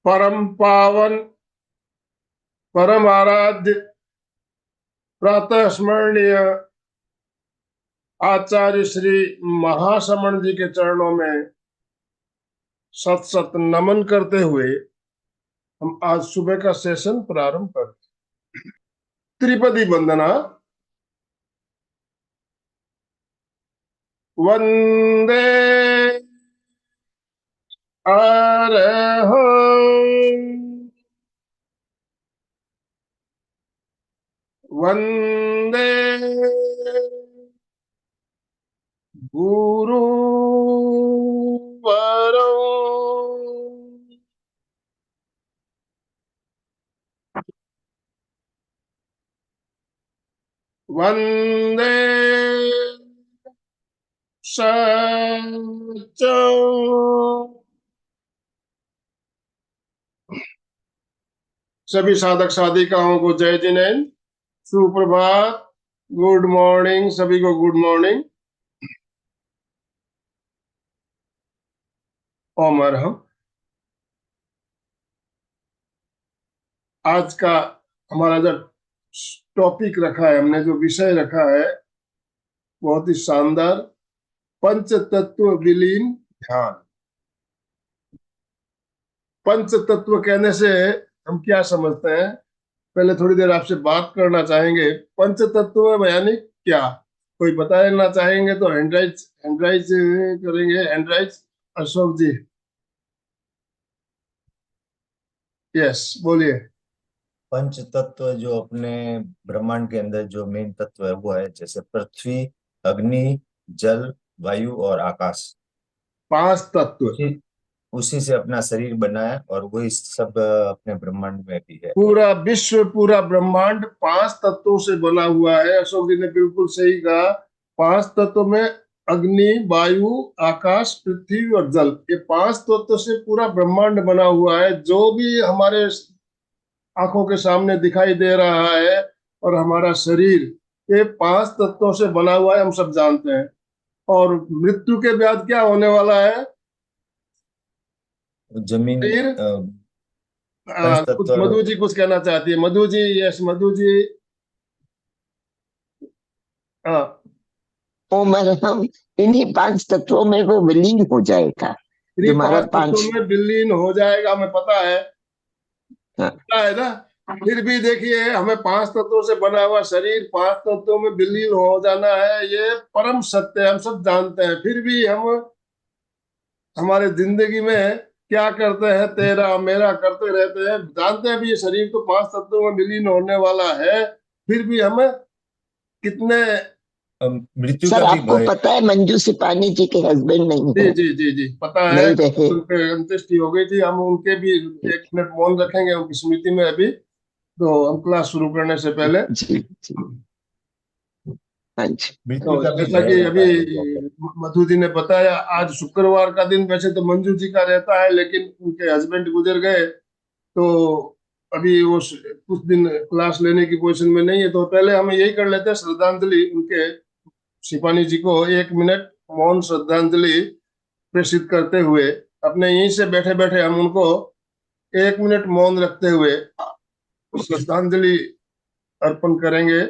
परम पावन परम आराध्य प्रातः स्मरणीय आचार्य श्री महाश्रमण जी के चरणों में सत सत नमन करते हुए हम आज सुबह का सेशन प्रारंभ करते। त्रिपदी वंदना। वंदे अरहं वंदे गुरुवरं वंदे सच्चं। सभी साधक साधिकाओं को जय जिनेन्द्र, सुप्रभात, गुड मॉर्निंग। सभी को गुड मॉर्निंग। ओम अरहम। आज का हमारा जो टॉपिक रखा है, हमने जो विषय रखा है, बहुत ही शानदार। पंच तत्व विलीन ध्यान। पंच तत्व कहने से हम क्या समझते हैं, पहले थोड़ी देर आपसे बात करना चाहेंगे। पंच तत्व यानी क्या, कोई बता देना चाहेंगे तो हैंडराइज करेंगे। हैंडराइज अशोक जी। यस, बोलिए। पंच तत्व जो अपने ब्रह्मांड के अंदर जो मेन तत्व है वो है, जैसे पृथ्वी, अग्नि, जल, वायु और आकाश। पांच तत्व। उसी से अपना शरीर बना है और वही सब अपने ब्रह्मांड में भी है। पूरा विश्व, पूरा ब्रह्मांड पांच तत्वों से बना हुआ है। अशोक जी ने बिल्कुल सही कहा। पांच तत्व में अग्नि, वायु, आकाश, पृथ्वी और जल, ये पांच तत्व से पूरा ब्रह्मांड बना हुआ है। जो भी हमारे आंखों के सामने दिखाई दे रहा है और हमारा शरीर, ये पांच तत्वों से बना हुआ है, हम सब जानते हैं। और मृत्यु के बाद क्या होने वाला है? जमीन शरीर। पंच तत्व। मधु जी कुछ कहना चाहती है। मधु जी, यस मधु जी। हाँ, उमर हम इन्हीं पांच तत्वों में वो विलीन हो जाएगा। जो हमारा पांच तत्वों में विलीन हो जाएगा, हमें पता है। हाँ। पता है ना। फिर भी देखिए, हमें पांच तत्वों से बना हुआ शरीर पांच तत्वों में विलीन हो जाना है, ये परम सत्य है, हम सब जानते हैं। फिर भी हम हमारे जिंदगी में क्या करते हैं, तेरा मेरा करते रहते हैं। जानते हैं भी ये शरीर तो पांच तत्वों में विलीन होने वाला है, फिर भी हमें कितने मृत्यु सर, का भी आपको भय। पता है मंजू सिपानी जी के हस्बैंड नहीं जी है, जी जी जी पता है। नहीं रहे। उनके अंत्येष्टि हो गई थी। हम उनके भी एक मिनट मौन रखेंगे उनकी स्मृति में अभी, तो हम क्लास शुरू करने से पहले। जी जी। हाँ जी। मृत्यु तो का भी जैसा भय कि रहता अभी है लोगों को। मधु जी ने बताया, आज शुक्रवार का दिन वैसे तो मंजू जी का रहता है, लेकिन उनके हस्बैंड गुजर गए, तो अभी वो कुछ दिन क्लास लेने की पोजीशन में नहीं है। तो पहले हम यही कर लेते हैं, श्रद्धांजलि उनके शिपानी जी को 1 मिनट मौन श्रद्धांजलि प्रेषित करते हुए, अपने यहीं से बैठे बैठे हम उनको 1 मिनट मौन रखते हुए श्रद्धांजलि अर्पण करेंगे।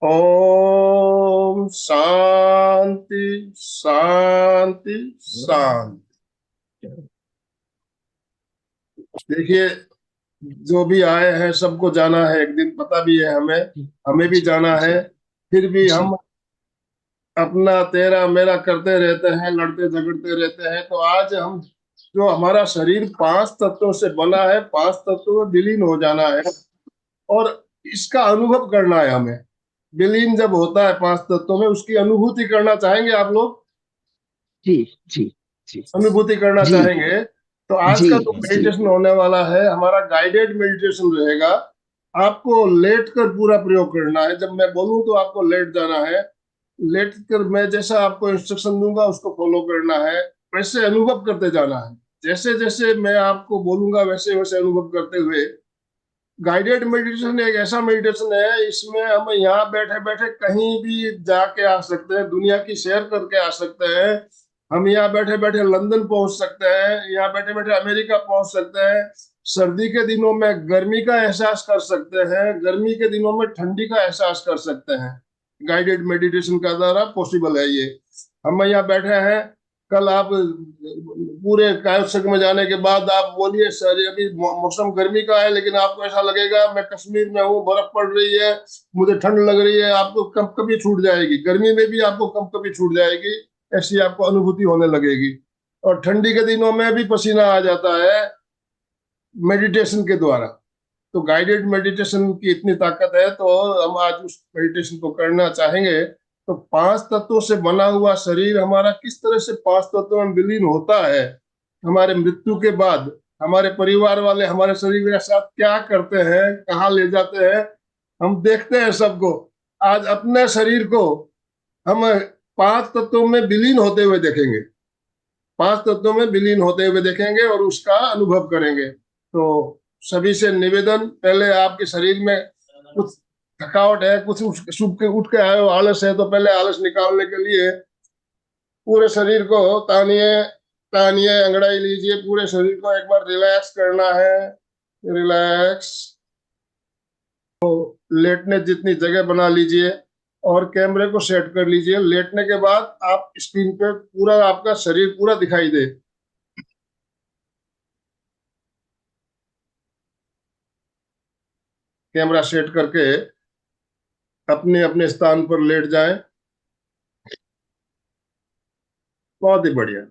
ओम शांति शांति शांति। देखिए, जो भी आए हैं सबको जाना है, एक दिन पता भी है हमें, हमें भी जाना है। फिर भी हम अपना तेरा मेरा करते रहते हैं, लड़ते झगड़ते रहते हैं। तो आज हम, जो हमारा शरीर पांच तत्वों से बना है, पांच तत्वों में विलीन हो जाना है और इसका अनुभव करना है हमें। विलीन जब होता है पांच तत्वों में, उसकी अनुभूति करना चाहेंगे आप लोग? जी जी जी अनुभूति करना जी चाहेंगे तो आज जी का जो जी। मेडिटेशन होने वाला है, हमारा गाइडेड मेडिटेशन रहेगा। आपको लेट कर पूरा प्रयोग करना है। जब मैं बोलूं तो आपको लेट जाना है। लेट कर मैं जैसा आपको इंस्ट्रक्शन दूंगा उसको फॉलो करना है, वैसे अनुभव करते जाना है। जैसे जैसे मैं आपको बोलूंगा वैसे वैसे अनुभव करते हुए। गाइडेड मेडिटेशन एक ऐसा मेडिटेशन है, इसमें हम यहाँ बैठे बैठे कहीं भी जाके आ सकते हैं, दुनिया की सैर करके आ सकते हैं। हम यहाँ बैठे बैठे लंदन पहुंच सकते हैं, यहाँ बैठे बैठे अमेरिका पहुंच सकते हैं। सर्दी के दिनों में गर्मी का एहसास कर सकते हैं, गर्मी के दिनों में ठंडी का एहसास कर सकते हैं। गाइडेड मेडिटेशन का द्वारा पॉसिबल है ये। हम यहाँ बैठे हैं, कल आप पूरे कायोत्सक में जाने के बाद आप बोलिए सर अभी मौसम गर्मी का है, लेकिन आपको ऐसा लगेगा मैं कश्मीर में हूँ, बर्फ पड़ रही है, मुझे ठंड लग रही है, आपको कब कभी छूट जाएगी। गर्मी में भी आपको कब कभी छूट जाएगी, ऐसी आपको अनुभूति होने लगेगी। और ठंडी के दिनों में भी पसीना आ जाता है मेडिटेशन के द्वारा। तो गाइडेड मेडिटेशन की इतनी ताकत है, तो हम आज उस मेडिटेशन को करना चाहेंगे। तो पांच तत्वों से बना हुआ शरीर हमारा किस तरह से पांच तत्वों में विलीन होता है, हमारे मृत्यु के बाद हमारे परिवार वाले हमारे शरीर के साथ क्या करते हैं, कहाँ ले जाते हैं, हम देखते हैं सबको। आज अपने शरीर को हम पांच तत्वों में विलीन होते हुए देखेंगे, पांच तत्वों में विलीन होते हुए देखेंगे और उसका अनुभव करेंगे। तो सभी से निवेदन, पहले आपके शरीर में कुछ थकावट है, कुछ उठ के आए हो, आलस है, तो पहले आलस निकालने के लिए पूरे शरीर को तानिए, तानिए, अंगड़ाई लीजिए, पूरे शरीर को एक बार रिलैक्स करना है। रिलैक्स। लेटने जितनी जगह बना लीजिए और कैमरे को सेट कर लीजिए। लेटने के बाद आप स्क्रीन पे पूरा आपका शरीर पूरा दिखाई दे। कैमरा सेट करके अपने अपने स्थान पर लेट जाएं। बहुत ही बढ़िया।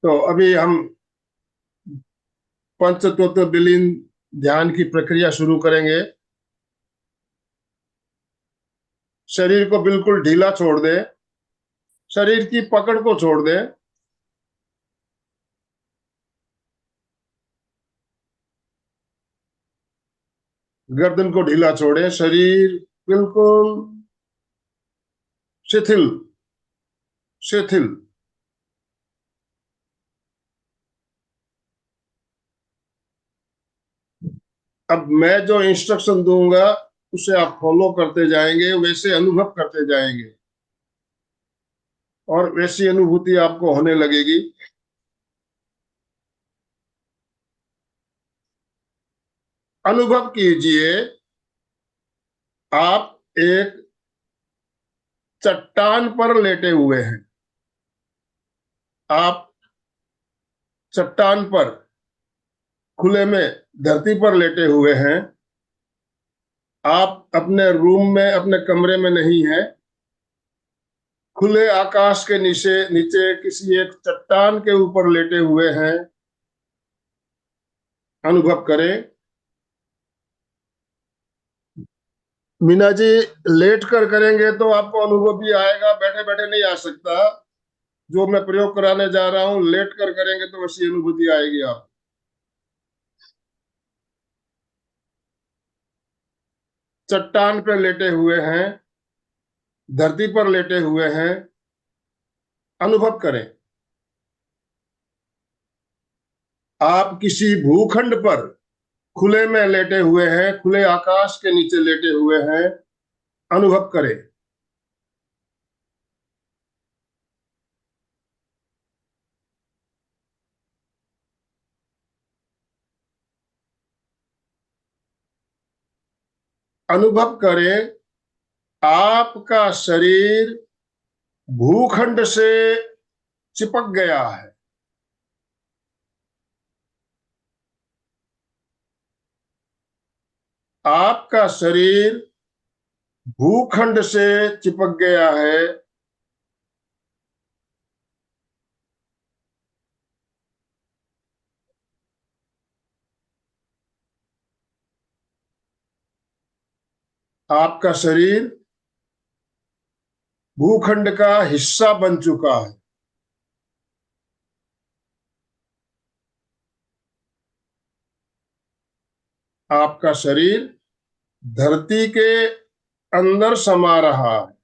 तो अभी हम पंचतत्व विलीन ध्यान की प्रक्रिया शुरू करेंगे। शरीर को बिल्कुल ढीला छोड़ दें, शरीर की पकड़ को छोड़ दें। गर्दन को ढीला छोड़ें, शरीर बिल्कुल शिथिल, शिथिल। अब मैं जो इंस्ट्रक्शन दूंगा उसे आप फॉलो करते जाएंगे, वैसे अनुभव करते जाएंगे और वैसी अनुभूति आपको होने लगेगी। अनुभव कीजिए आप एक चट्टान पर लेटे हुए हैं। आप चट्टान पर खुले में धरती पर लेटे हुए हैं। आप अपने रूम में, अपने कमरे में नहीं हैं, खुले आकाश के नीचे नीचे किसी एक चट्टान के ऊपर लेटे हुए हैं। अनुभव करें। मीना जी, लेट कर करेंगे तो आपको अनुभव भी आएगा, बैठे बैठे नहीं आ सकता। जो मैं प्रयोग कराने जा रहा हूं, लेट कर करेंगे तो वैसी अनुभूति आएगी आप। चट्टान पे लेटे हुए हैं, धरती पर लेटे हुए हैं। अनुभव करें आप किसी भूखंड पर खुले में लेटे हुए हैं, खुले आकाश के नीचे लेटे हुए हैं। अनुभव करें। अनुभव करें आपका शरीर भूखंड से चिपक गया है। आपका शरीर भूखंड से चिपक गया है। आपका शरीर भूखंड का हिस्सा बन चुका है। आपका शरीर धरती के अंदर समा रहा है।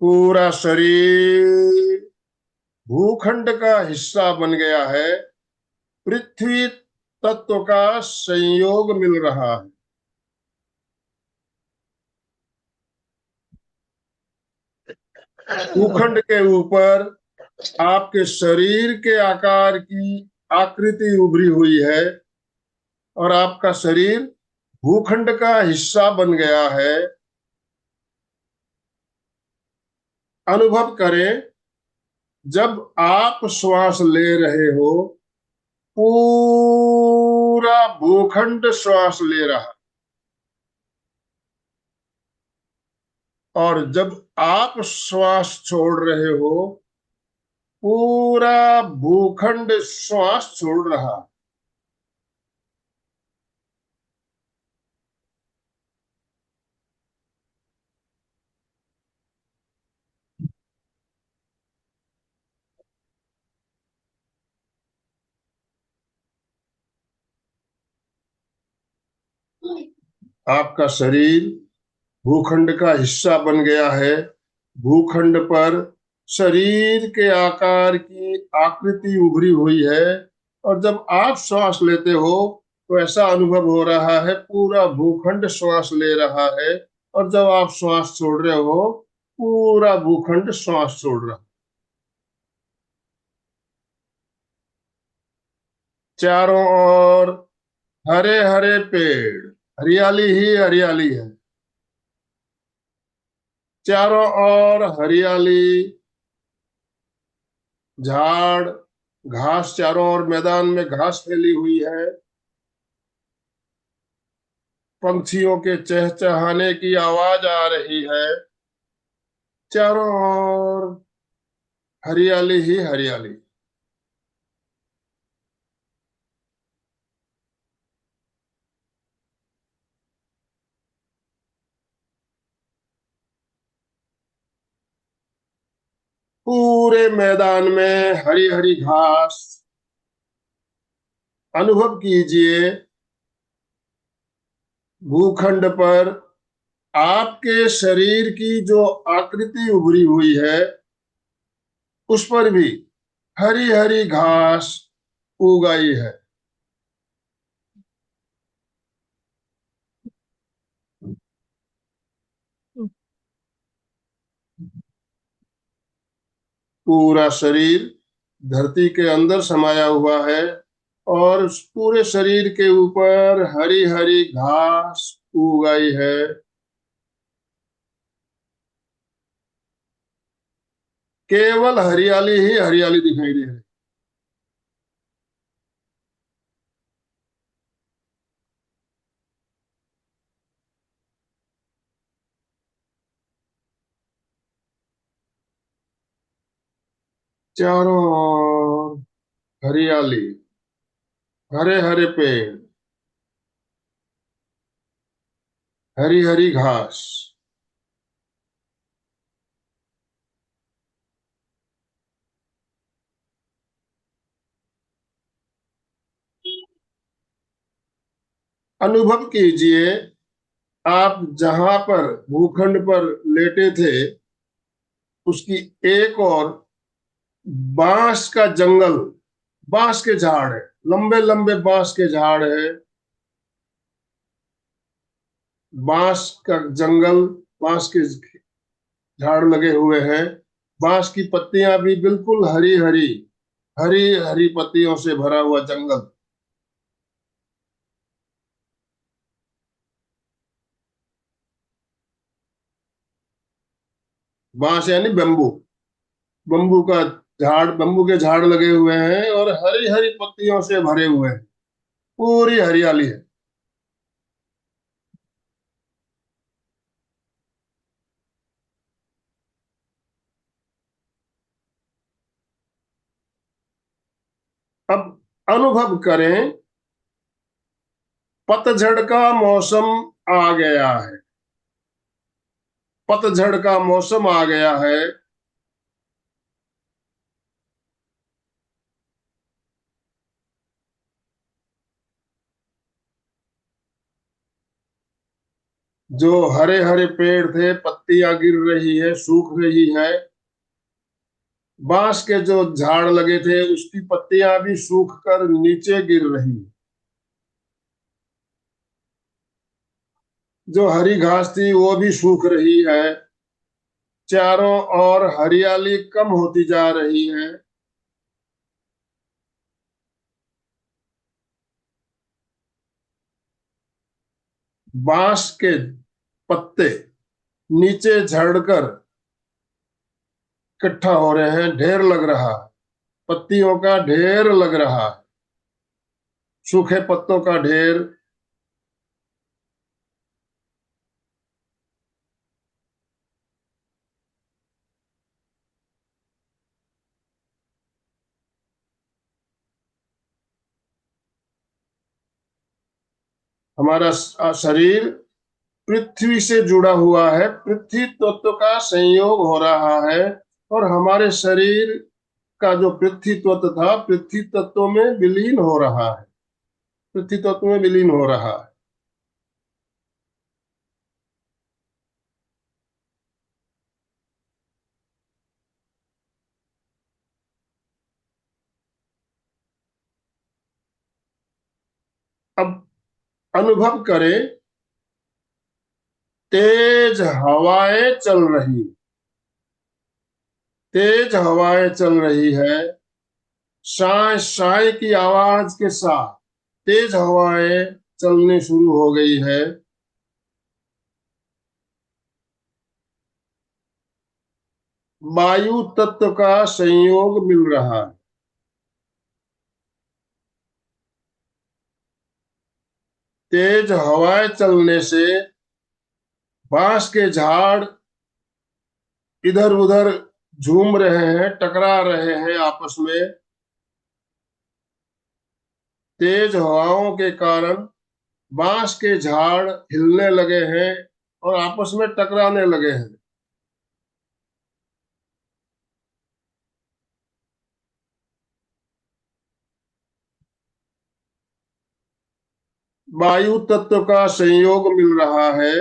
पूरा शरीर भूखंड का हिस्सा बन गया है। पृथ्वी तत्व का संयोग मिल रहा है। भूखंड के ऊपर आपके शरीर के आकार की आकृति उभरी हुई है और आपका शरीर भूखंड का हिस्सा बन गया है। अनुभव करें, जब आप श्वास ले रहे हो, पूरा भूखंड श्वास ले रहा, और जब आप श्वास छोड़ रहे हो, पूरा भूखंड श्वास छोड़ रहा। आपका शरीर भूखंड का हिस्सा बन गया है। भूखंड पर शरीर के आकार की आकृति उभरी हुई है, और जब आप श्वास लेते हो तो ऐसा अनुभव हो रहा है पूरा भूखंड श्वास ले रहा है, और जब आप श्वास छोड़ रहे हो, पूरा भूखंड श्वास छोड़ रहा। चारों ओर हरे हरे पेड़, हरियाली ही हरियाली है। चारों ओर हरियाली, झाड़, घास, चारों ओर मैदान में घास फैली हुई है। पंछियों के चहचहाने की आवाज आ रही है। चारों ओर हरियाली ही हरियाली। पूरे मैदान में हरी हरी घास। अनुभव कीजिए, भूखंड पर आपके शरीर की जो आकृति उभरी हुई है, उस पर भी हरी हरी घास उगाई है। पूरा शरीर धरती के अंदर समाया हुआ है, और उस पूरे शरीर के ऊपर हरी हरी घास उगाई है। केवल हरियाली ही हरियाली दिखाई दे रही। चारों ओर हरियाली, हरे हरे पेड़, हरी हरी घास। अनुभव कीजिए, आप जहां पर भूखंड पर लेटे थे, उसकी एक और बांस का जंगल, बांस के झाड़ है, लंबे लंबे बांस के झाड़ है। बांस का जंगल, बांस के झाड़ लगे हुए हैं। बांस की पत्तियां भी बिल्कुल हरी हरी, हरी हरी पत्तियों से भरा हुआ जंगल। बांस यानी बम्बू, बम्बू का झाड़, बम्बू के झाड़ लगे हुए हैं और हरी हरी पत्तियों से भरे हुए हैं। पूरी हरियाली है। अब अनुभव करें, पतझड़ का मौसम आ गया है। पतझड़ का मौसम आ गया है। जो हरे हरे पेड़ थे, पत्तियां गिर रही है, सूख रही है। बांस के जो झाड़ लगे थे उसकी पत्तियां भी सूख कर नीचे गिर रही है। जो हरी घास थी वो भी सूख रही है। चारों ओर हरियाली कम होती जा रही है। बांस के पत्ते नीचे झड़कर इकट्ठा हो रहे हैं, ढेर लग रहा है, पत्तियों का ढेर लग रहा है, सूखे पत्तों का ढेर। हमारा शरीर पृथ्वी से जुड़ा हुआ है, पृथ्वी तत्व का संयोग हो रहा है, और हमारे शरीर का जो पृथ्वी तत्व था पृथ्वी तत्व में विलीन हो रहा है, पृथ्वी तत्व में विलीन हो रहा है। अब अनुभव करें, तेज हवाएं चल रही, तेज हवाएं चल रही है। शाय शाय की आवाज के साथ तेज हवाएं चलनी शुरू हो गई है। वायु तत्व का संयोग मिल रहा है। तेज हवाएं चलने से बांस के झाड़ इधर उधर झूम रहे हैं, टकरा रहे हैं आपस में। तेज हवाओं के कारण बांस के झाड़ हिलने लगे हैं और आपस में टकराने लगे हैं। वायु तत्व का संयोग मिल रहा है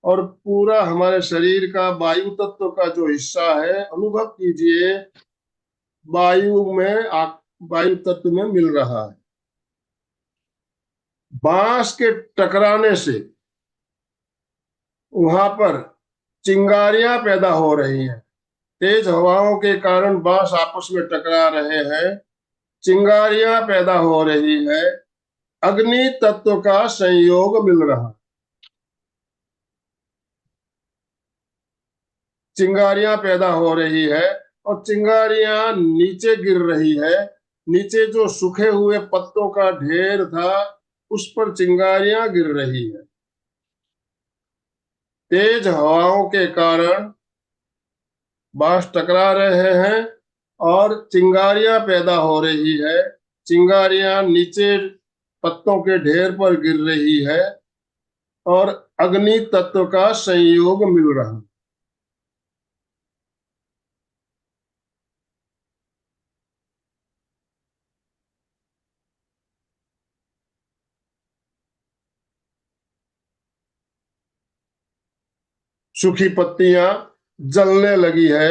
और पूरा हमारे शरीर का वायु तत्व का जो हिस्सा है, अनुभव कीजिए, वायु में वायु तत्व में मिल रहा है। बांस के टकराने से वहां पर चिंगारियां पैदा हो रही हैं। तेज हवाओं के कारण बांस आपस में टकरा रहे हैं, चिंगारियां पैदा हो रही है, अग्नि तत्व का संयोग मिल रहा है। चिंगारियां पैदा हो रही है और चिंगारियां नीचे गिर रही है। नीचे जो सूखे हुए पत्तों का ढेर था उस पर चिंगारियां गिर रही है। तेज हवाओं के कारण बांस टकरा रहे हैं और चिंगारियां पैदा हो रही है। चिंगारियां नीचे पत्तों के ढेर पर गिर रही है और अग्नि तत्व का संयोग मिल रहा है। सूखी पत्तियां जलने लगी है।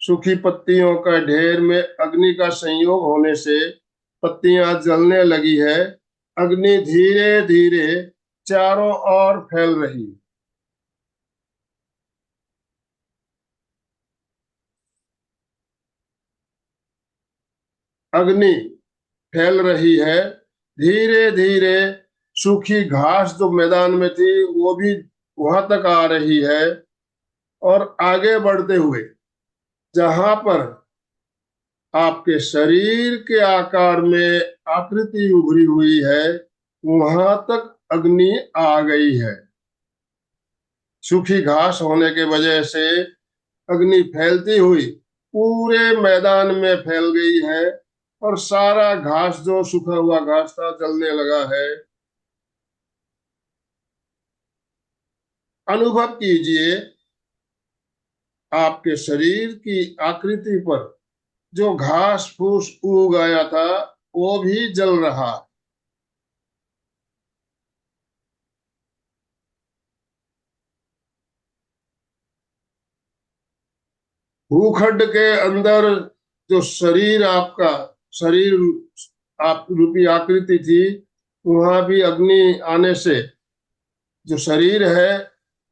सूखी पत्तियों का ढेर में अग्नि का संयोग होने से पत्तियां जलने लगी है। अग्नि धीरे धीरे चारों ओर फैल रही है। अग्नि फैल रही है धीरे धीरे। सूखी घास जो मैदान में थी वो भी वहां तक आ रही है और आगे बढ़ते हुए जहां पर आपके शरीर के आकार में आकृति उभरी हुई है वहां तक अग्नि आ गई है। सूखी घास होने के वजह से अग्नि फैलती हुई पूरे मैदान में फैल गई है और सारा घास जो सूखा हुआ घास था जलने लगा है। अनुभव कीजिए, आपके शरीर की आकृति पर जो घास फूस उग आया था वो भी जल रहा। भूखंड के अंदर जो शरीर आपका, शरीर आप रूपी आकृति थी, वहां भी अग्नि आने से जो शरीर है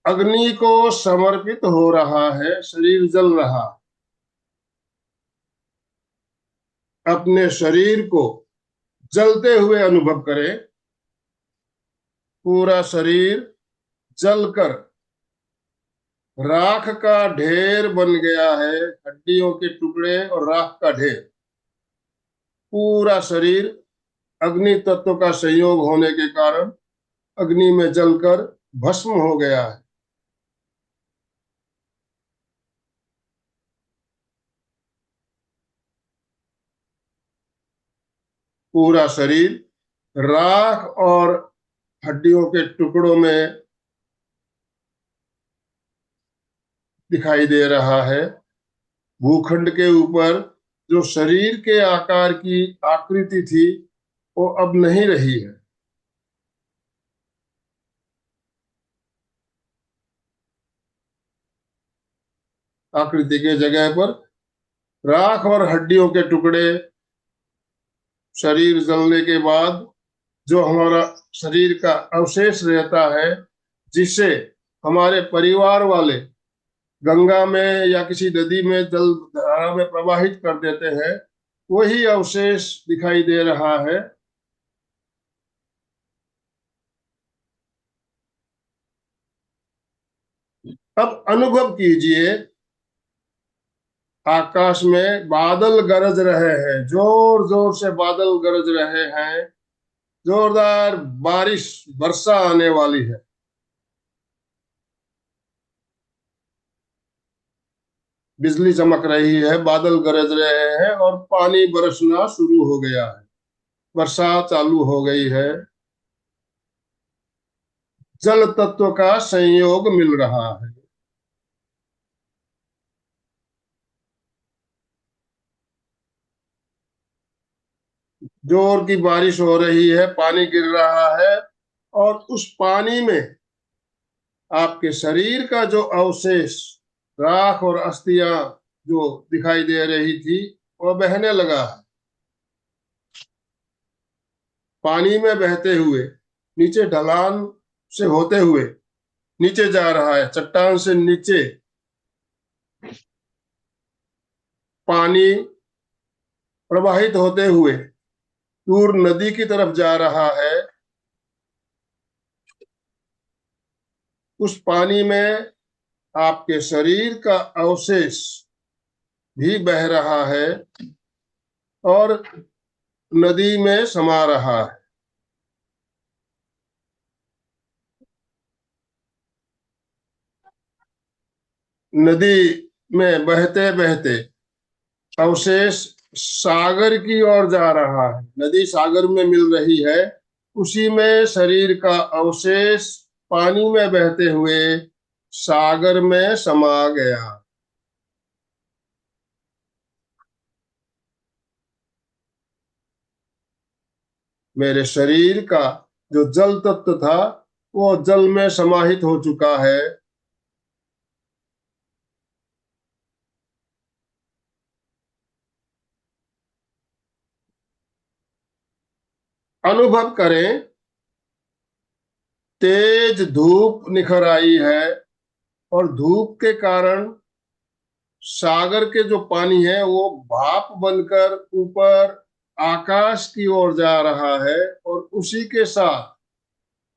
अग्नि को समर्पित हो रहा है, शरीर जल रहा। अपने शरीर को जलते हुए अनुभव करें। पूरा शरीर जलकर राख का ढेर बन गया है, हड्डियों के टुकड़े और राख का ढेर। पूरा शरीर अग्नि तत्व का संयोग होने के कारण अग्नि में जलकर भस्म हो गया है। पूरा शरीर राख और हड्डियों के टुकड़ों में दिखाई दे रहा है। भूखंड के ऊपर जो शरीर के आकार की आकृति थी वो अब नहीं रही है। आकृति के जगह पर राख और हड्डियों के टुकड़े। शरीर जलने के बाद जो हमारा शरीर का अवशेष रहता है, जिसे हमारे परिवार वाले गंगा में या किसी नदी में जल धारा में प्रवाहित कर देते हैं, वही अवशेष दिखाई दे रहा है। अब अनुभव कीजिए, आकाश में बादल गरज रहे हैं, जोर जोर से बादल गरज रहे हैं, जोरदार बारिश वर्षा आने वाली है। बिजली चमक रही है, बादल गरज रहे हैं और पानी बरसना शुरू हो गया है, बरसात चालू हो गई है। जल तत्व का संयोग मिल रहा है। जोर की बारिश हो रही है, पानी गिर रहा है और उस पानी में आपके शरीर का जो अवशेष, राख और अस्थियां जो दिखाई दे रही थी, वह बहने लगा है। पानी में बहते हुए, नीचे ढलान से होते हुए नीचे जा रहा है। चट्टान से नीचे पानी प्रवाहित होते हुए दूर नदी की तरफ जा रहा है। उस पानी में आपके शरीर का अवशेष भी बह रहा है और नदी में समा रहा है। नदी में बहते बहते अवशेष सागर की ओर जा रहा है। नदी सागर में मिल रही है, उसी में शरीर का अवशेष पानी में बहते हुए सागर में समा गया। मेरे शरीर का जो जल तत्व था वो जल में समाहित हो चुका है। अनुभव करें, तेज धूप निखर आई है और धूप के कारण सागर के जो पानी है वो भाप बनकर ऊपर आकाश की ओर जा रहा है और उसी के साथ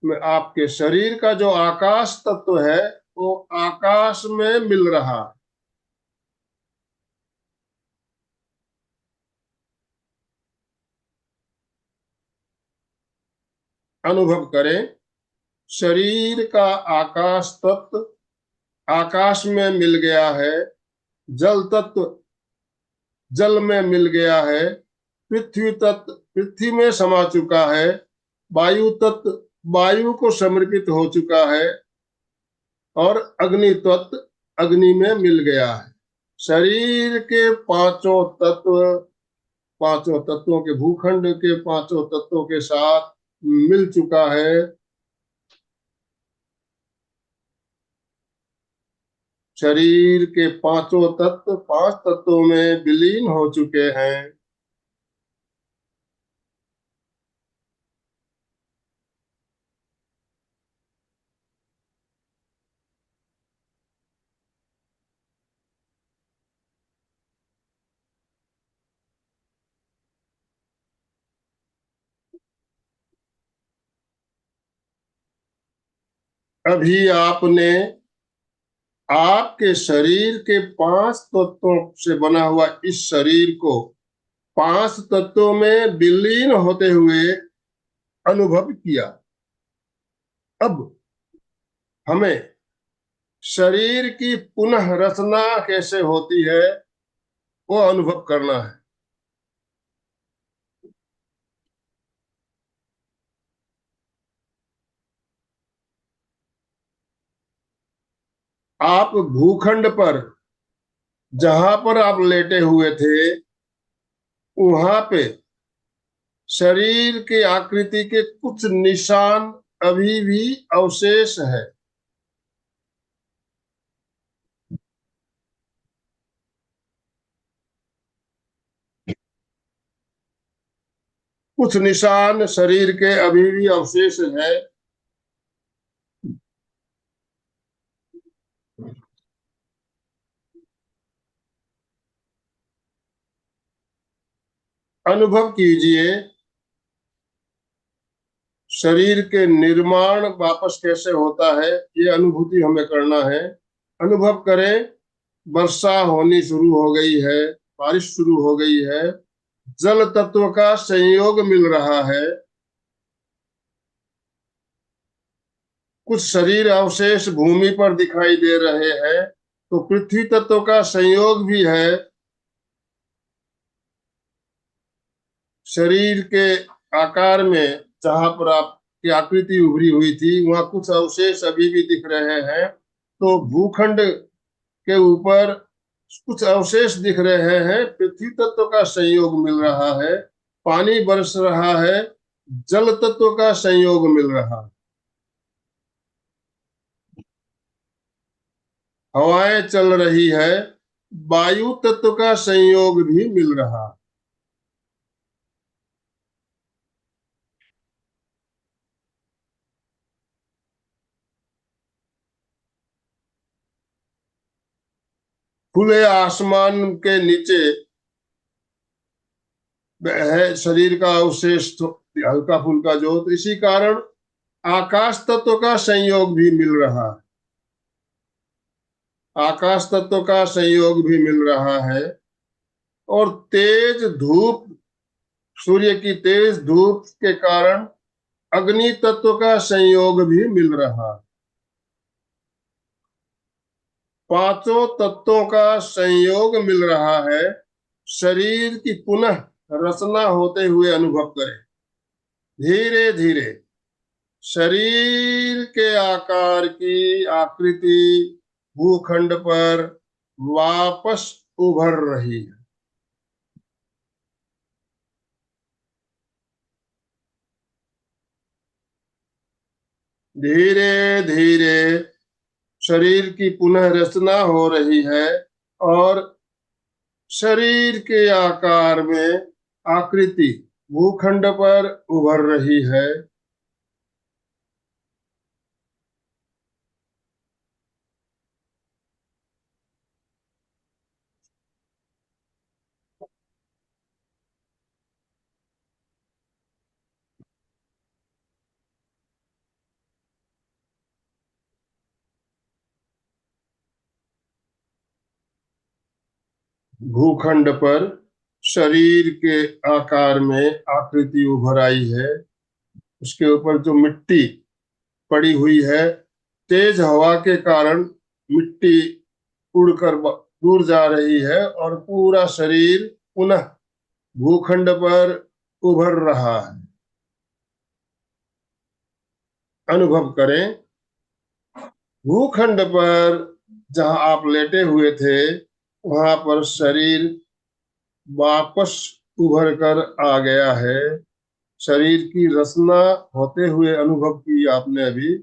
में आपके शरीर का जो आकाश तत्व है वो आकाश में मिल रहा है। अनुभव करें, शरीर का आकाश तत्व आकाश में मिल गया है, जल तत्व जल में मिल गया है, पृथ्वी तत्व पृथ्वी में समा चुका है, वायु तत्व वायु को समर्पित हो चुका है और अग्नि तत्व अग्नि में मिल गया है। शरीर के पांचों तत्व पांचों तत्वों के भूखंड के पांचों तत्वों के साथ मिल चुका है। शरीर के पांचों तत्व पांच तत्वों में विलीन हो चुके हैं। अभी आपने आपके शरीर के पांच तत्वों से बना हुआ इस शरीर को पांच तत्वों में विलीन होते हुए अनुभव किया। अब हमें शरीर की पुनः रचना कैसे होती है वो अनुभव करना है। आप भूखंड पर जहां पर आप लेटे हुए थे वहां पे शरीर के आकृति के कुछ निशान अभी भी अवशेष है। कुछ निशान शरीर के अभी भी अवशेष है। अनुभव कीजिए शरीर के निर्माण वापस कैसे होता है, ये अनुभूति हमें करना है। अनुभव करें वर्षा होनी शुरू हो गई है, बारिश शुरू हो गई है, जल तत्व का संयोग मिल रहा है। कुछ शरीर अवशेष भूमि पर दिखाई दे रहे हैं, तो पृथ्वी तत्व का संयोग भी है। शरीर के आकार में जहां पर आपकी आकृति उभरी हुई थी वहां कुछ अवशेष अभी भी दिख रहे हैं। तो भूखंड के ऊपर कुछ अवशेष दिख रहे हैं, पृथ्वी तत्व का संयोग मिल रहा है, पानी बरस रहा है, जल तत्व का संयोग मिल रहा है, हवाएं चल रही है, वायु तत्व का संयोग भी मिल रहा है। खुले आसमान के नीचे है शरीर का अवशेष, तो हल्का फुल्का जो, तो इसी कारण आकाश तत्व का संयोग भी मिल रहा है। आकाश तत्व का संयोग भी मिल रहा है और तेज धूप, सूर्य की तेज धूप के कारण अग्नि तत्व का संयोग भी मिल रहा है। पांचों तत्वों का संयोग मिल रहा है। शरीर की पुनः रचना होते हुए अनुभव करें। धीरे धीरे शरीर के आकार की आकृति भूखंड पर वापस उभर रही है। धीरे धीरे शरीर की पुनः रचना हो रही है और शरीर के आकार में आकृति भूखंड पर उभर रही है। भूखंड पर शरीर के आकार में आकृति उभर आई है। उसके ऊपर जो मिट्टी पड़ी हुई है, तेज हवा के कारण मिट्टी उड़कर दूर जा रही है और पूरा शरीर पुनः भूखंड पर उभर रहा है। अनुभव करें भूखंड पर जहां आप लेटे हुए थे वहां पर शरीर वापस उभर कर आ गया है। शरीर की रचना होते हुए अनुभव की आपने अभी।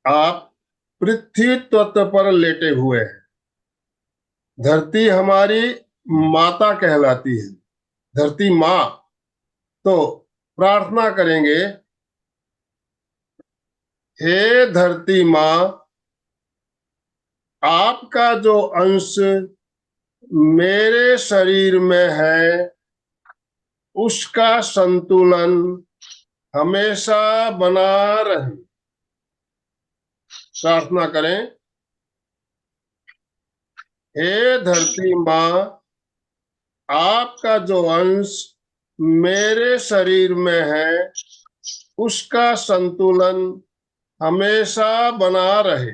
आप पृथ्वी तत्व पर लेटे हुए हैं। धरती हमारी माता कहलाती है, धरती माँ। तो प्रार्थना करेंगे, हे धरती माँ, आपका जो अंश मेरे शरीर में है उसका संतुलन हमेशा बना रहे। प्रार्थना करें, हे धरती माँ, आपका जो अंश मेरे शरीर में है उसका संतुलन हमेशा बना रहे।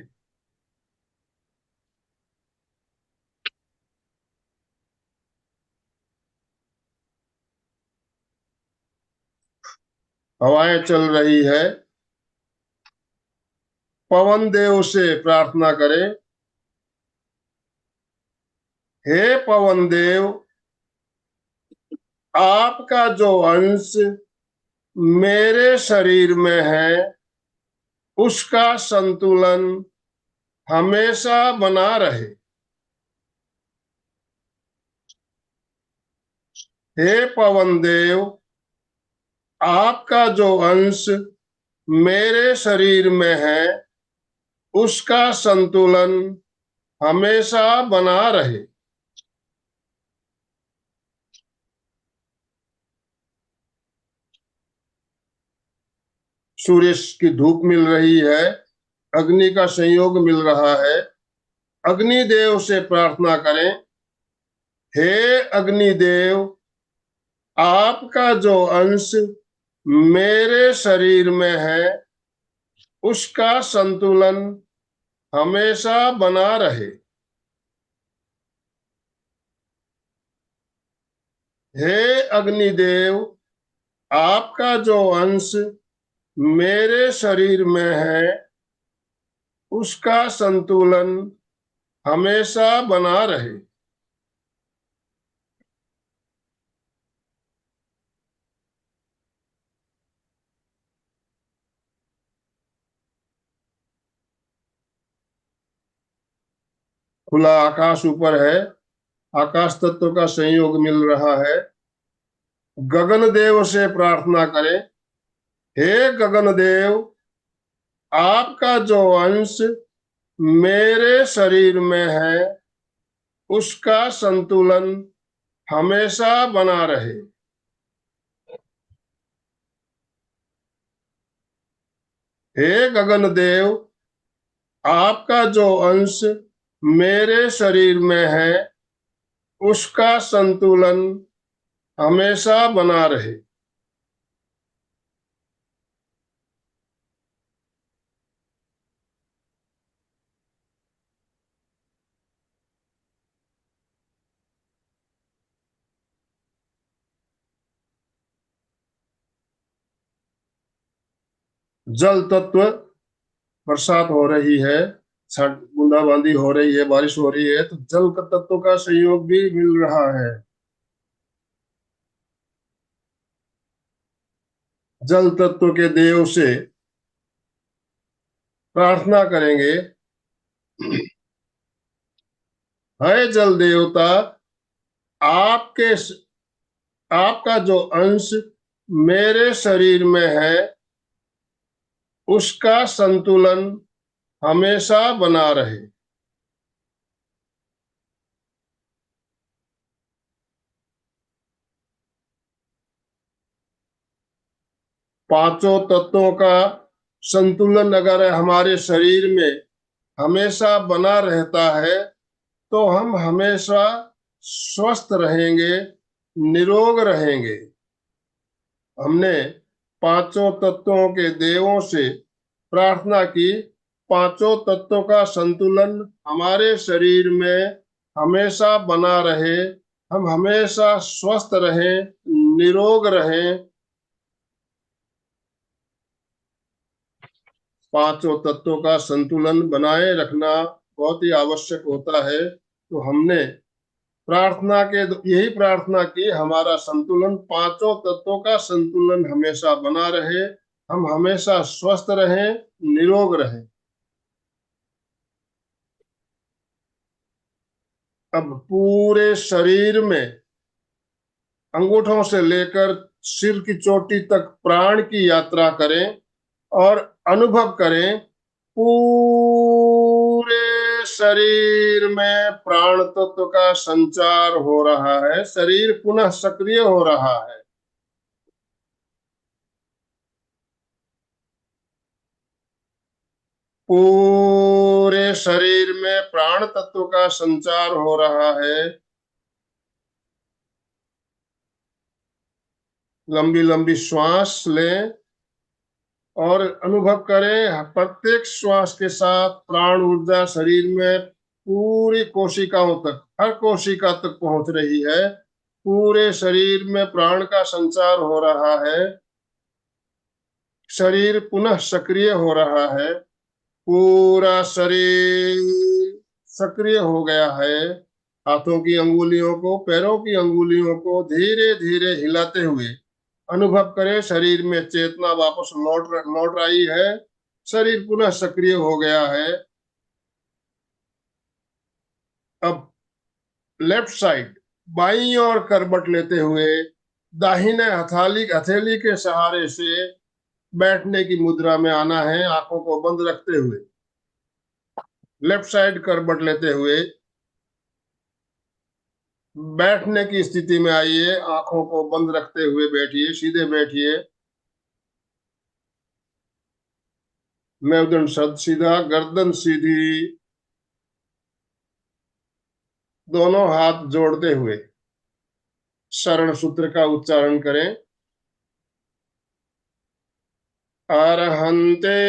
हवाएं चल रही है। पवन देव से प्रार्थना करें, हे पवन देव, आपका जो अंश मेरे शरीर में है उसका संतुलन हमेशा बना रहे। हे पवन देव, आपका जो अंश मेरे शरीर में है उसका संतुलन हमेशा बना रहे। सूर्य की धूप मिल रही है, अग्नि का संयोग मिल रहा है। अग्निदेव से प्रार्थना करें, हे अग्निदेव, आपका जो अंश मेरे शरीर में है उसका संतुलन हमेशा बना रहे। हे अग्निदेव, आपका जो अंश मेरे शरीर में है उसका संतुलन हमेशा बना रहे। खुला आकाश ऊपर है, आकाश तत्व का संयोग मिल रहा है। गगन देव से प्रार्थना करें, हे गगन देव, आपका जो अंश मेरे शरीर में है उसका संतुलन हमेशा बना रहे। हे गगन देव, आपका जो अंश मेरे शरीर में है उसका संतुलन हमेशा बना रहे। जल तत्व, बरसात हो रही है, बूंदाबांदी हो रही है, बारिश हो रही है, तो जल का तत्व का संयोग भी मिल रहा है। जल तत्व के देव से प्रार्थना करेंगे, हे जल देवता, आपके आपका जो अंश मेरे शरीर में है उसका संतुलन हमेशा बना रहे। पांचों तत्वों का संतुलन अगर हमारे शरीर में हमेशा बना रहता है तो हम हमेशा स्वस्थ रहेंगे, निरोग रहेंगे। हमने पांचों तत्वों के देवों से प्रार्थना की, पांचों तत्वों का संतुलन हमारे शरीर में हमेशा बना रहे, हम हमेशा स्वस्थ रहें, निरोग रहें। पांचों तत्वों का संतुलन बनाए रखना बहुत ही आवश्यक होता है। तो हमने यही प्रार्थना की, हमारा संतुलन, पांचों तत्वों का संतुलन हमेशा बना रहे, हम हमेशा स्वस्थ रहें, निरोग रहें। अब पूरे शरीर में अंगूठों से लेकर सिर की चोटी तक प्राण की यात्रा करें और अनुभव करें, पूरे शरीर में प्राण तत्व का संचार हो रहा है, शरीर पुनः सक्रिय हो रहा है। पूरे शरीर में प्राण तत्व का संचार हो रहा है। लंबी लंबी श्वास लें और अनुभव करें, प्रत्येक श्वास के साथ प्राण ऊर्जा शरीर में पूरी कोशिकाओं तक, हर कोशिका तक पहुंच रही है। पूरे शरीर में प्राण का संचार हो रहा है, शरीर पुनः सक्रिय हो रहा है, पूरा शरीर सक्रिय हो गया है। हाथों की अंगुलियों को, पैरों की अंगुलियों को धीरे धीरे हिलाते हुए अनुभव करें, शरीर में चेतना वापस लौट आई है, शरीर पुनः सक्रिय हो गया है। अब लेफ्ट साइड बाईं ओर करवट लेते हुए दाहिने हथेली के सहारे से बैठने की मुद्रा में आना है, आंखों को बंद रखते हुए। लेफ्ट साइड करवट लेते हुए बैठने की स्थिति में आइए, आंखों को बंद रखते हुए बैठिए, सीधे बैठिए, मेरुदंड सीधा, गर्दन सीधी, दोनों हाथ जोड़ते हुए शरण सूत्र का उच्चारण करें। अरहन्ते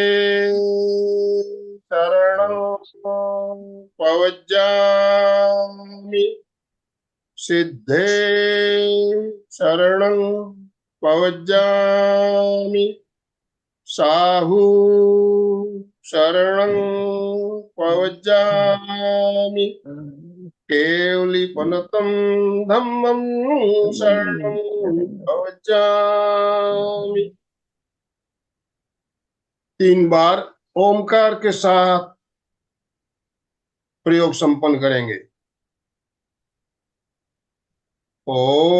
शरणं पवज्जामि, सिद्धे शरणं पवज्जामि, साहू शरणं पवज्जामि, केवलीपनतं धम्मं शरणं पवज्जामि। 3 बार ओमकार के साथ प्रयोग संपन्न करेंगे। ओम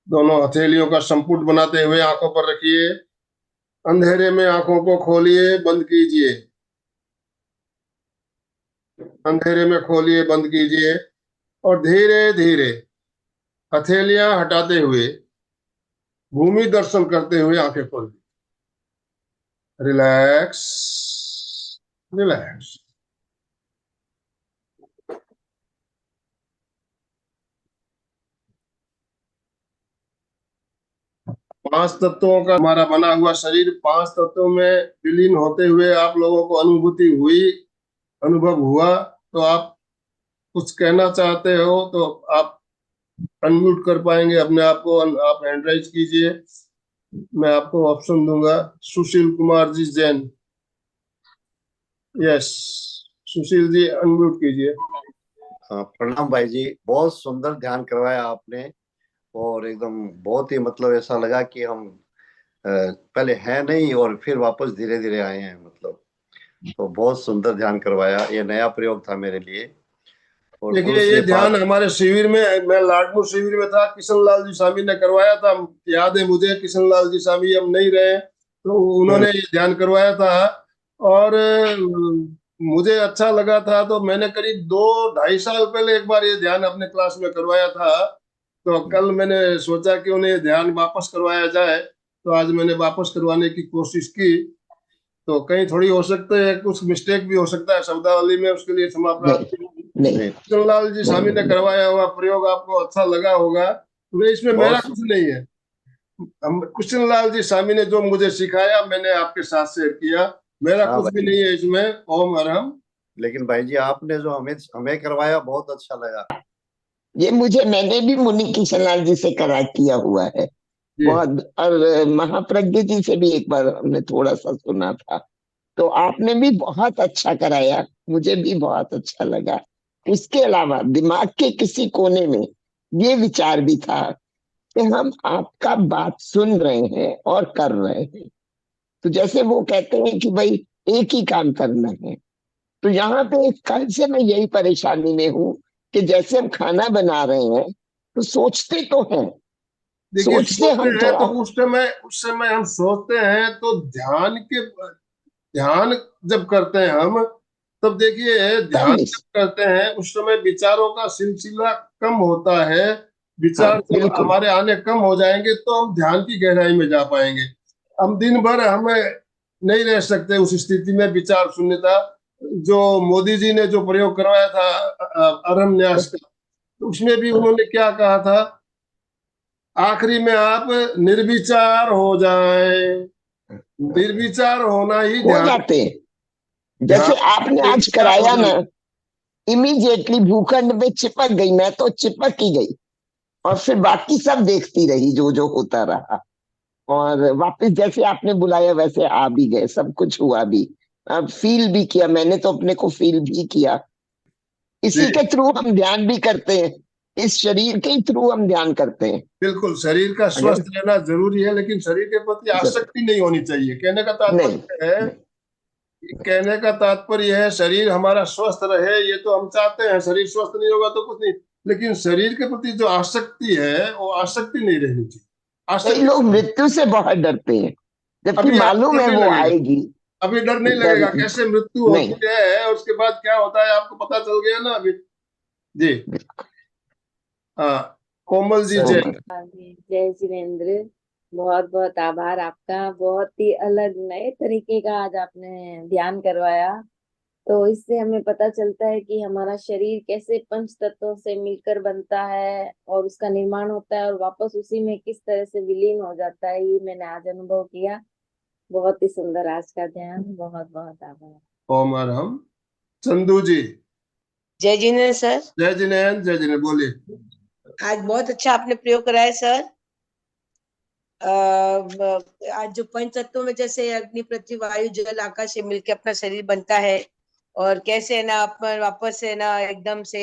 दोनों हथेलियों का संपुट बनाते हुए आंखों पर रखिए, अंधेरे में आंखों को खोलिए, बंद कीजिए, अंधेरे में खोलिए, बंद कीजिए और धीरे धीरे हथेलियां हटाते हुए भूमि दर्शन करते हुए आंखें खोल दी। Relax, relax. पांच तत्वों का हमारा बना हुआ शरीर 5 तत्वों में विलीन होते हुए आप लोगों को अनुभूति हुई, अनुभव हुआ, तो आप कुछ कहना चाहते हो तो आप अनम्यूट कर पाएंगे अपने आप को, आप हैंड राइज कीजिए, मैं आपको ऑप्शन दूंगा। सुशील कुमार जी जैन, यस, सुशील जी अनम्यूट कीजिए। प्रणाम भाई जी, बहुत सुंदर ध्यान करवाया आपने और एकदम बहुत ही मतलब ऐसा लगा कि हम पहले हैं नहीं और फिर वापस धीरे धीरे आए हैं, मतलब तो बहुत सुंदर ध्यान करवाया। ये नया प्रयोग था मेरे लिए। और देखिए ये ध्यान हमारे शिविर में, मैं लाडमू शिविर में था, किशन लाल जी स्वामी ने करवाया था, याद है मुझे। किशन लाल जी स्वामी अब नहीं रहे, तो उन्होंने ये ध्यान करवाया था और मुझे अच्छा लगा था, तो मैंने करीब 2-2.5 साल पहले एक बार ये ध्यान अपने क्लास में करवाया था। तो कल मैंने सोचा कि उन्हें ध्यान वापस करवाया जाए, तो आज मैंने वापस करवाने की कोशिश की। तो कहीं थोड़ी हो सकता है, कुछ मिस्टेक भी हो सकता है शब्दावली में, उसके लिए क्षमा नहीं प्रार्थी हूँ। नहीं नहीं, कृष्णलाल जी स्वामी ने करवाया हुआ प्रयोग आपको अच्छा लगा होगा, तो इसमें मेरा बहुत कुछ नहीं है। कृष्णलाल जी स्वामी ने जो मुझे सिखाया मैंने आपके साथ शेयर किया, मेरा हाँ कुछ भी भाई, नहीं है इसमें। ओम अरहम। लेकिन भाई जी आपने जो हमें हमें करवाया बहुत अच्छा लगा। ये मैंने भी मुनि किशनलाल जी से करा किया हुआ है जी बहुत। और महाप्रज्ञ जी से भी एक बार हमने थोड़ा सा सुना था। तो आपने भी बहुत अच्छा कराया, मुझे भी बहुत अच्छा लगा। इसके अलावा दिमाग के किसी कोने में ये विचार भी था कि हम आपका बात सुन रहे हैं और कर रहे हैं। तो जैसे वो कहते हैं कि भाई एक ही काम करना है, तो यहाँ पे कल से मैं यही परेशानी में हूँ कि जैसे हम खाना बना रहे हैं तो सोचते तो हैं, देखिए, सोचते सोचते हम हैं थोड़ा। तो उस समय हम सोचते हैं तो ध्यान जब करते हैं हम, तब देखिए टाइम ध्यान जब मिस। करते हैं उस समय विचारों का सिलसिला कम होता है। हाँ विचार जब बिल्कुल। हमारे आने कम हो जाएंगे तो हम ध्यान की गहराई में जा पाएंगे। हम दिन भर हमें नहीं रह सकते उस स्थिति में विचार शून्यता। जो मोदी जी ने जो प्रयोग करवाया था अरहम न्यास का, तो उसमें भी उन्होंने क्या कहा था, आखिरी में आप निर्विचार हो जाएं। निर्विचार होना ही हो ध्यान। जाते हैं। ध्यान जैसे आपने आज निर्विचार हो कराया ना, जाना। इमीडिएटली भूखंड में चिपक गई, मैं तो चिपक ही गई। और फिर बाकी सब देखती रही जो जो होता रहा। और वापस जैसे आपने बुलाया वैसे आ भी गए, सब कुछ हुआ भी। अब फील भी किया, मैंने तो अपने को फील भी किया। जी इसी के थ्रू हम ध्यान भी करते हैं, इस शरीर के थ्रू हम ध्यान करते हैं। बिल्कुल, शरीर का अगर स्वस्थ रहना जरूरी है, लेकिन शरीर के प्रति जरूर आसक्ति नहीं होनी चाहिए। नहीं नहीं। कहने का तात्पर्य है शरीर हमारा स्वस्थ रहे, ये तो हम चाहते हैं। शरीर स्वस्थ नहीं होगा तो कुछ नहीं, लेकिन शरीर के प्रति जो आसक्ति है वो आसक्ति नहीं रहनी चाहिए। कई आसक्ति लोग मृत्यु से बहुत डरते हैं, जबकि अभी आपको मालूम डर है नहीं वो लगेगा। आएगी। अभी डर नहीं डर लगेगा, कैसे मृत्यु नहीं। होती है और उसके बाद क्या होता है आपको पता चल गया ना अभी। जी हाँ, कोमल जी सर जय। कोमल। जय जिनेन्द्र। बहुत बहुत आभार आपका। बहुत ही अलग नए तरीके का आज आपने ध्यान करवाया। तो इससे हमें पता चलता है कि हमारा शरीर कैसे पंच तत्वों से मिलकर बनता है और उसका निर्माण होता है और वापस उसी में किस तरह से विलीन हो जाता है। ये मैंने आज अनुभव किया। बहुत ही सुंदर आज का ध्यान। बहुत बहुत आभार। ओम अरहम। चंदू जी। जय जिनेन्द्र सर। जय जिनेन्द्र, जय जिनेन्द्र, बोलिए। आज बहुत अच्छा आपने प्रयोग कराया सर। आज जो पंच तत्वों में जैसे अग्नि पृथ्वी वायु जल आकाश से मिलकर अपना शरीर बनता है और कैसे है ना अपन वापस से ना एकदम से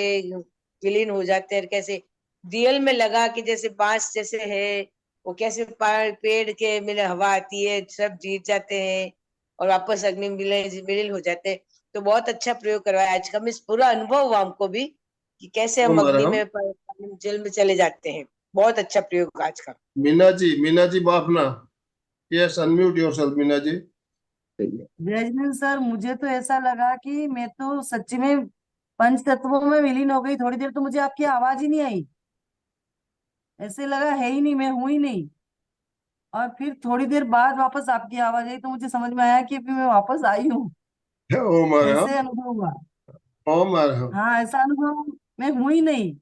विलीन हो जाते हैं, कैसे रियल में लगा कि जैसे बांस जैसे है वो कैसे पेड़ के मिले हवा आती है सब जीत जाते हैं और वापस अग्नि विलीन हो जाते हैं। तो बहुत अच्छा प्रयोग करवाया आज का। मिस पूरा अनुभव हुआ हमको भी कि कैसे हम ओम अग्नि अरहम। में जल में चले जाते हैं। बहुत अच्छा प्रयोग आज का। Meena ji Bafna. Yes, unmute yourself Meena ji. जयजमीन सर, मुझे तो ऐसा लगा कि मैं तो सच्ची में पंच तत्वों में विलीन हो गई। थोड़ी देर तो मुझे आपकी आवाज ही नहीं आई, ऐसे लगा है ही नहीं, मैं हूं ही नहीं। और फिर थोड़ी देर बाद वापस आपकी आवाज आई तो मुझे समझ में आया कि फिर मैं वापस आई हूँ। ओम अरहम। ऐसे अनुभव हुआ। ओम अरहम। हाँ, ऐसा अनुभव मैं हूं ही नहीं।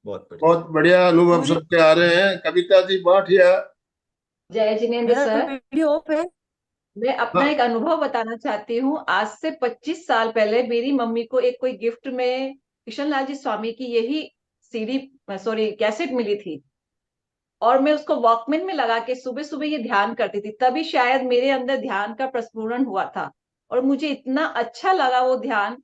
बहुत बढ़िया। बहुत बढ़िया अनुभव पूरी सबके आ रहे हैं। कविता जी बाठिया। जय जिनेन्द्र मेरा सर। वीडियो ऑफ है। मैं अपना हाँ, एक अनुभव बताना चाहती हूँ। आज से 25 साल पहले मेरी मम्मी को एक कोई गिफ्ट में किशन जी स्वामी की यही सीडी सॉरी कैसेट मिली थी और मैं उसको वॉकमैन में लगा के सुबह सुबह ये ध्यान करती थी। तभी शायद मेरे अंदर ध्यान का प्रस्फुरण हुआ था और मुझे इतना अच्छा लगा वो ध्यान।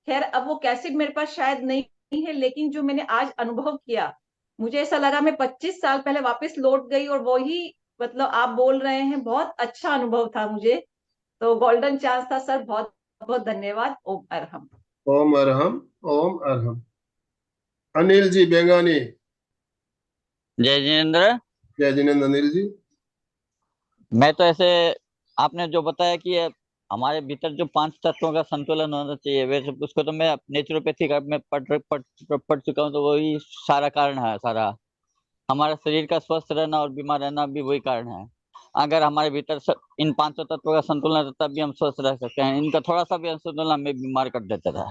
खैर अब वो कैसेट मेरे पास शायद नहीं है, लेकिन जो मैंने आज अनुभव किया मुझे ऐसा लगा मैं 25 साल पहले वापस लौट गई और वही मतलब आप बोल रहे हैं। बहुत अच्छा अनुभव था मुझे। तो गोल्डन चांस था सर। बहुत बहुत धन्यवाद। ओम अरहम। ओम अरहम। ओम अरहम। अनिल जी बेंगानी। जय जिनेन्द्र। जय जिनेन्द्र। अनिल जी। मैं तो ऐसे आपने जो बताया कि ये हमारे भीतर जो 5 तत्वों का संतुलन होना चाहिए, वैसे उसको तो मैं नेचुरोपैथी का में पढ़ चुका हूँ, तो वही सारा कारण है। सारा हमारा शरीर का स्वस्थ रहना और बीमार रहना भी वही कारण है। अगर हमारे भीतर इन 5 तत्वों का संतुलन रहता, तब भी हम स्वस्थ रह सकते हैं। इनका थोड़ा सा भी असंतुलन हमें बीमार कर देता था।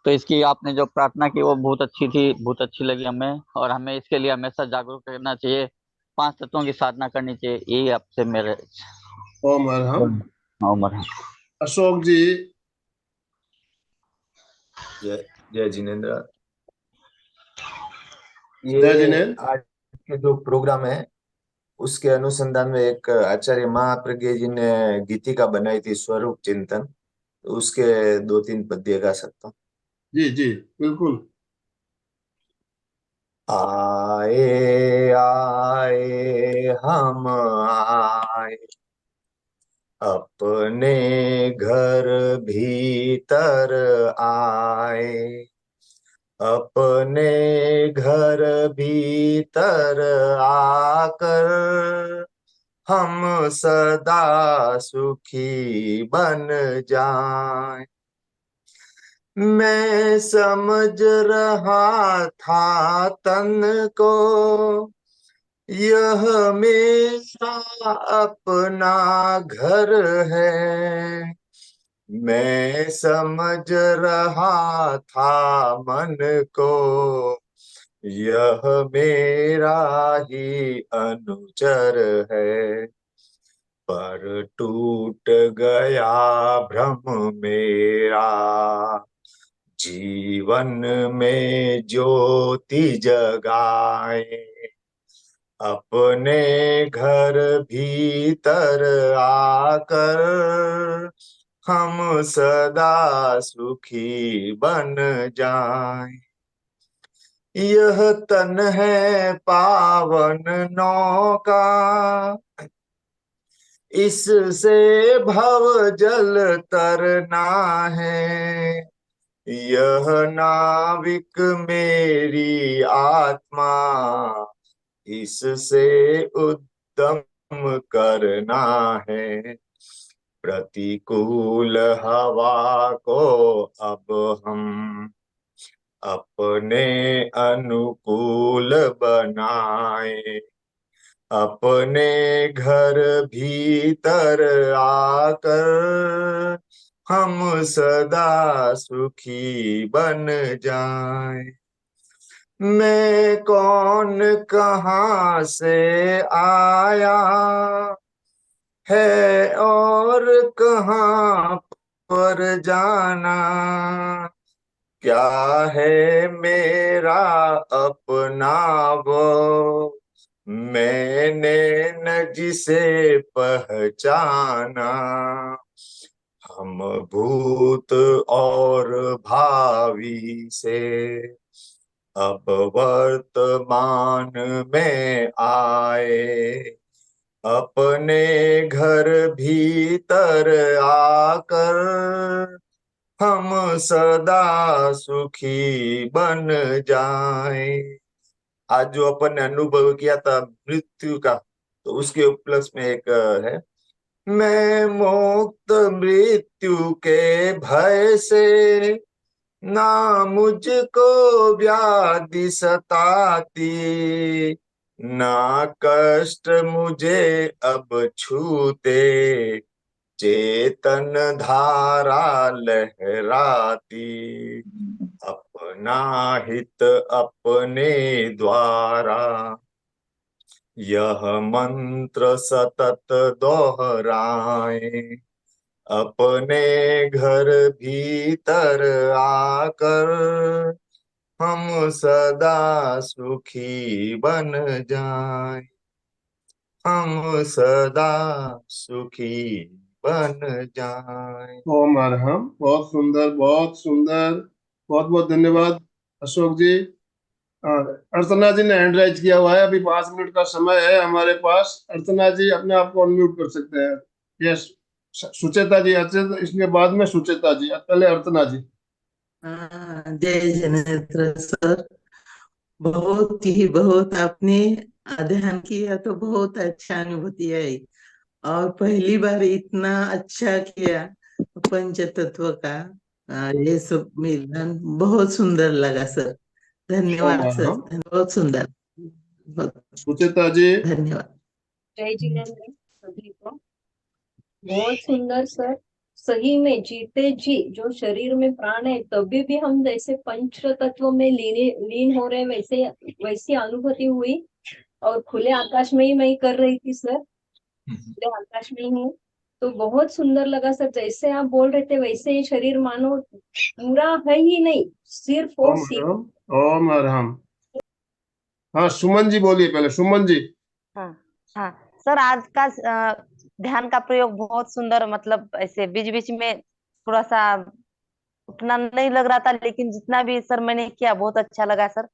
तो इसकी आपने जो प्रार्थना की वो बहुत अच्छी थी, बहुत अच्छी लगी हमें, और हमें इसके लिए हमेशा जागरूक रहना चाहिए, 5 तत्वों की साधना करनी चाहिए। यही आपसे मेरे ओम अरहम। उम्र है। अशोक जी। जय जय जिनेन्द्र। जय ये जिनेन्द्र। आज के जो प्रोग्राम है उसके अनुसंधान में एक आचार्य महाप्रज्ञ जी ने गीतिका बनाई थी, स्वरूप चिंतन। तो उसके 2-3 पद्य गा सकता हूँ। जी जी बिल्कुल। आए आए हम आए, अपने घर भीतर आए, अपने घर भीतर आकर हम सदा सुखी बन जाएं। मैं समझ रहा था तन को यह मेरा अपना घर है, मैं समझ रहा था मन को यह मेरा ही अनुचर है। पर टूट गया भ्रम मेरा, जीवन में ज्योति जगाए, अपने घर भीतर आकर हम सदा सुखी बन जाएं। यह तन है पावन नौका, इससे भव जल तरना है। यह नाविक मेरी आत्मा, इससे उद्यम करना है। प्रतिकूल हवा को अब हम अपने अनुकूल बनाए, अपने घर भीतर आकर हम सदा सुखी बन जाएं। मैं कौन कहाँ से आया है और कहाँ पर जाना, क्या है मेरा अपना वो मैंने न जिसे पहचाना। हम भूत और भावी से अब वर्तमान में आए, अपने घर भीतर आकर हम सदा सुखी बन जाएं। आज जो अपन ने अनुभव किया था मृत्यु का, तो उसके उपलक्ष्य में एक है, मैं मुक्त मृत्यु के भय से, ना मुझको व्याधि सताती, ना कष्ट मुझे अब छूते, चेतन धारा लहराती, अपना हित अपने द्वारा, यह मंत्र सतत दोहराए, अपने घर भीतर आकर हम सदा सुखी बन जाएं, हम सदा सुखी बन जाएं। ओम अरहम। बहुत सुंदर, बहुत सुंदर। बहुत बहुत धन्यवाद अशोक जी। हाँ, अर्चना जी ने हैंड राइज किया हुआ है। अभी 5 मिनट का समय है हमारे पास। अर्चना जी अपने आप को अनम्यूट कर सकते हैं। यस। सुचेता जी, अर्चना, इसके बाद में सुचेता जी, पहले अर्चना जी। हाँ, जय जिनेन्द्र सर। बहुत आपने अध्ययन किया तो बहुत अच्छा अनुभूति आई। और पहली बार इतना अच्छा किया पंच तत्व का। ये सब मिलन बहुत सुंदर लगा सर। धन्यवाद सर, हम बहुत सुंदर, बहुत सुचेता जी। धन्यवाद। जय जिनेन्द्र सभी को। बहुत सुंदर सर। सही में जीते जी जो शरीर में प्राण है तभी भी हम जैसे पंच तत्व में लीन हो रहे वैसे वैसी अनुभूति हुई। और खुले आकाश में ही मैं कर रही थी सर, खुले आकाश में ही हूँ। तो बहुत सुंदर लगा सर, जैसे आप बोल रहे थे वैसे ही शरीर मानो पूरा है ही नहीं, सिर्फ और ओम सिर्फ। अरहम, ओम अरहम। हाँ सुमन जी बोलिए पहले, सुमन जी। हाँ हाँ सर, आज का ध्यान का प्रयोग बहुत सुंदर, मतलब ऐसे बीच बीच में थोड़ा सा उतना नहीं लग रहा था, लेकिन जितना भी सर मैंने किया बहुत अच्छा लगा सर।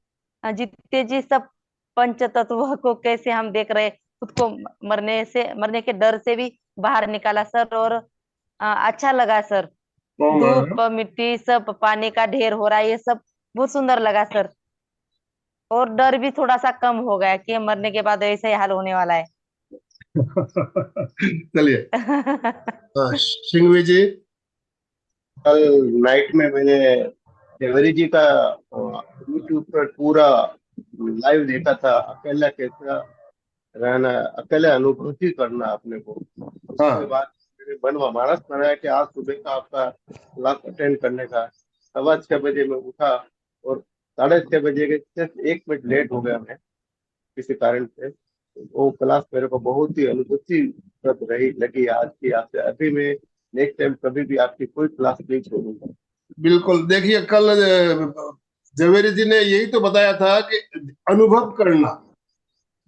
जीते जी सब पंच तत्व को कैसे हम देख रहे, खुद को मरने के डर से भी बाहर निकाला सर। और अच्छा लगा सर। ओम अरहम। धूप मिट्टी सब पानी का ढेर हो रहा है, ये सब बहुत सुंदर लगा सर। और डर भी थोड़ा सा कम हो गया कि मरने के बाद ऐसा ही हाल होने वाला है। चलिए। हाँ, सिंघवी जी। कल नाइट में मैंने देवरी जी का यूट्यूब पर पूरा लाइव देखा था। अकेला कैसा रहना, अकेले अनुभूति करना अपने को। उसके बाद मेरे मन में मानस बनाया कि आज सुबह का आपका क्लास अटेंड करने का। 6:15 बजे मैं उठा और 6:30 बजे के सिर्फ 1 मिनट लेट हो गया मैं किसी कारण से। वो क्लास मेरे को बहुत ही अनुभूति रही लगी आज की। आपसे अभी मैं नेक्स्ट टाइम कभी भी आपकी कोई क्लास नहीं छोड़ूंगा। बिल्कुल, देखिए कल जवेरी जी ने यही तो बताया था कि अनुभव करना।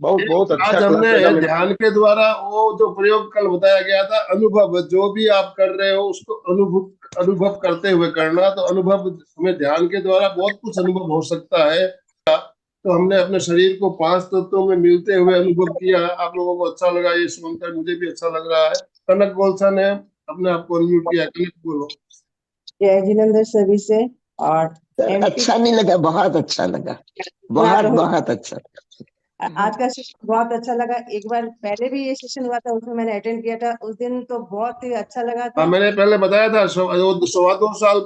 बहुत अच्छा आज हमने क्लास लगा ध्यान के द्वारा वो जो प्रयोग कल बताया गया था, अनुभव, जो भी आप कर रहे हो उसको अनुभव करते हुए करना। तो अनुभव हमें ध्यान के द्वारा बहुत कुछ अनुभव हो सकता है। तो हमने अपने शरीर को 5 तत्वों में मिलते हुए अनुभव किया। आप लोगों को अच्छा लगा ये सुनकर, मुझे भी अच्छा लग रहा है। कनक गोलसा ने अपने आप को अनम्यूट किया, कनक बोलो। जय जिनेन्द्र सभी से। और अच्छा नहीं लगा, बहुत अच्छा लगा, बहुत बहुत अच्छा। आज का सेशन बहुत अच्छा लगा। एक बार पहले भी ये सेशन हुआ था, उसमें मैंने अटेंड किया था, उस दिन तो बहुत ही अच्छा लगा था। हाँ, मैंने पहले बताया था 2.25 साल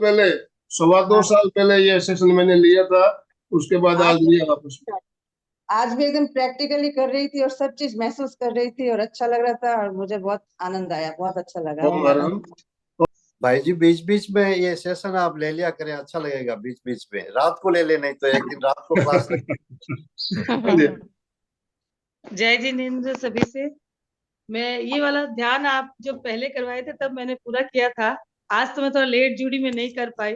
पहले ये सेशन मैंने लिया था। उसके बाद आज लिया वापस। आज भी एकदम प्रैक्टिकली कर रही थी और सब चीज महसूस कर रही थी और अच्छा लग रहा था और मुझे बहुत आनंद आया, बहुत अच्छा लगा। भाई जी बीच बीच में ये सेशन आप ले लिया करें, अच्छा लगेगा। बीच बीच में रात को ले ले, नहीं तो एक दिन रात को क्लास जय जिनेन्द्र सभी से। मैं ये वाला ध्यान आप जो पहले करवाए थे तब मैंने पूरा किया था। आज तो मैं थोड़ा लेट ड्यूटी में नहीं कर पाई,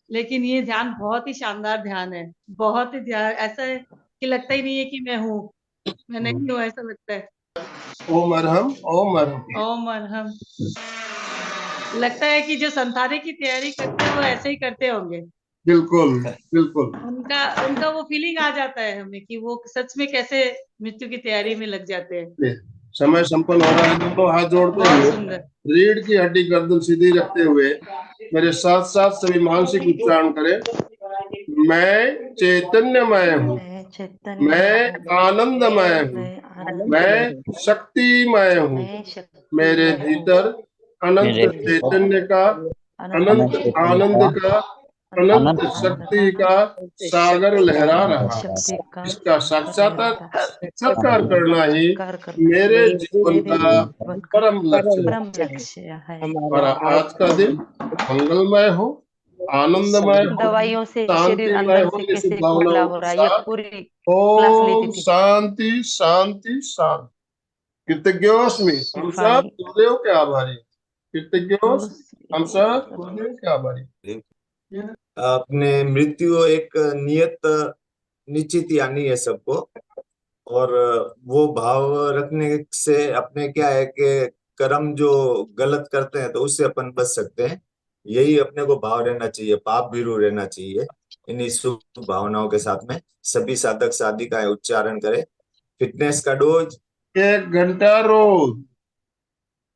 लेकिन ये ध्यान बहुत ही शानदार ध्यान है। बहुत ही ध्यान ऐसा है कि लगता ही नहीं है कि मैं हूँ, मैं नहीं हूँ, ऐसा लगता है। ओम अरहम, ओम अरहम, ओम अरहम। लगता है कि जो संताने की तैयारी करते हैं वो ऐसे ही करते होंगे। बिल्कुल बिल्कुल। उनका वो फीलिंग आ जाता है हमें कि वो सच में कैसे मृत्यु की तैयारी में लग जाते हैं। समय संपन्न हो रहा है। दोनों हाथ जोड़ते हुए, रीढ़ की हड्डी गर्दन सीधी रखते हुए मेरे साथ साथ सभी मानसिक उच्चारण करें। मैं चैतन्यमय हूँ, मैं आनंदमय हूँ, मैं शक्तिमय हूँ। मेरे भीतर अनंत चैतन्य का, अनंत आनंद का, अनंत शक्ति का सागर लहरा रहा है। इसका साक्षात्कार करना ही मेरे जीवन का परम लक्ष्य है। हमारा आज का दिन मंगलमय हो, आनंदमय हो, दवाइयों से शरीर शांतिमय अंदर हो, से इस कैसे खोखला भावनाओं हो के रहा है, ये साथ। पूरी क्लास ओम लेती थी। शांति शांति शांति। कृतज्ञोस्मि, हम सब गुरुदेव के आभारी। कृतज्ञोस्मि, हम सब गुरुदेव के आभारी। अपने मृत्यु एक नियत निश्चित यानी है सबको, और वो भाव रखने से अपने क्या है कि कर्म जो गलत करते हैं तो उससे अपन बच सकते हैं। यही अपने को भाव रहना चाहिए, पाप भीरू रहना चाहिए। इन्हीं शुभ भावनाओं के साथ में सभी साधक साधिकाएं उच्चारण करें। फिटनेस का डोज 1 घंटा रोज,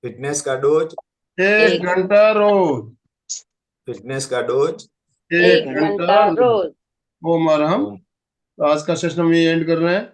फिटनेस का डोज 1 घंटा रोज, फिटनेस का डोज 1 घंटा रोज। ओम अरहम। तो आज का सेशन हम ये एंड कर रहे हैं।